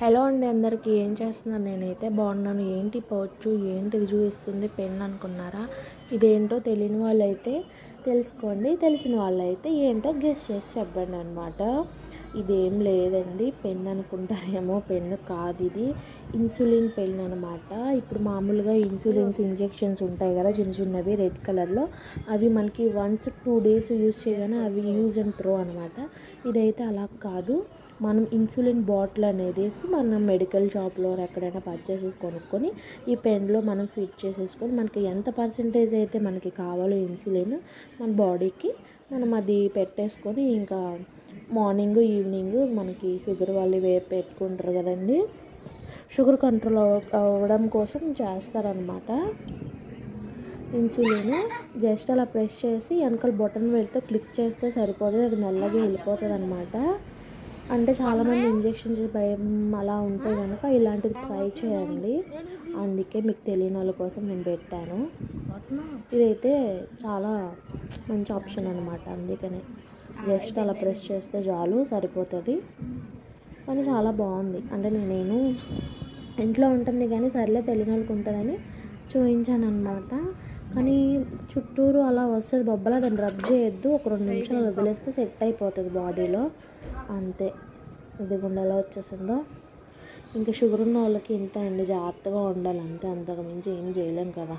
Hello అండి అందరికీ ఏం చేస్తున్నాను నేనైతే బాగున్నాను. ఏంటి పౌచ్ ఏంటిది చూపిస్తుంది పెన్ అనుకున్నారా? ఇదేంటో తెలియని వాళ్ళైతే తెలుసుకోండి, తెలిసిన వాళ్ళైతే ఏంటో గెస్ చేసి చెప్పండి అనమాట. ఇదేం లేదండి, పెన్ అనుకుంటారేమో, పెన్ను కాదు, ఇది ఇన్సులిన్ పెన్ అనమాట. ఇప్పుడు మామూలుగా ఇన్సులిన్స్ ఇంజెక్షన్స్ ఉంటాయి కదా, చిన్న చిన్నవి రెడ్ కలర్లో, అవి మనకి 1-2 డేస్ యూజ్ చేయగానే అవి యూజ్ అండ్ త్రో అనమాట. ఇదైతే అలా కాదు, మనం ఇన్సులిన్ బాటిల్ అనేది మనం మెడికల్ షాప్లో ఎక్కడైనా పర్చేస్ చేసి కొనుక్కొని ఈ పెన్లో మనం ఫిట్ చేసేసుకొని మనకి ఎంత పర్సంటేజ్ అయితే మనకి కావాలో ఇన్సులిన్ మన బాడీకి మనం అది పెట్టేసుకొని ఇంకా మార్నింగ్ ఈవినింగ్ మనకి షుగర్ వాళ్ళు పెట్టుకుంటారు కదండి, షుగర్ కంట్రోల్ అవ్వడం కోసం చేస్తారనమాట. ఇన్సులిన్ జస్ట్ అలా ప్రెస్ చేసి వెనకాల బటన్ వెళ్తే క్లిక్ చేస్తే సరిపోతుంది, అది మెల్లగా వెళ్ళిపోతుంది అనమాట. అంటే చాలామంది ఇంజెక్షన్ చేసి భయం అలా ఉంటే కనుక ఇలాంటిది ట్రై చేయండి, అందుకే మీకు తెలియని వాళ్ళ కోసం నేను పెట్టాను. ఇదైతే చాలా మంచి ఆప్షన్ అనమాట, అందుకనే జస్ట్ అలా ప్రెస్ చేస్తే చాలు సరిపోతుంది. కానీ చాలా బాగుంది, అంటే నేను ఇంట్లో ఉంటుంది కానీ సర్లే తెలియని వాళ్ళకి ఉంటుందని చూపించాను అనమాట. కానీ చుట్టూరు అలా వస్తుంది బొబ్బలా, దాన్ని రబ్ చేయొద్దు, ఒక 2 నిమిషాలు వదిలేస్తే సెట్ అయిపోతుంది బాడీలో, అంతే. ఇది గుండెలో వచ్చేసిందో. ఇంకా షుగర్ ఉన్న వాళ్ళకి ఇంత అండి, జాగ్రత్తగా ఉండాలి అంతే, అంతకు మించి ఏం చేయలేం కదా.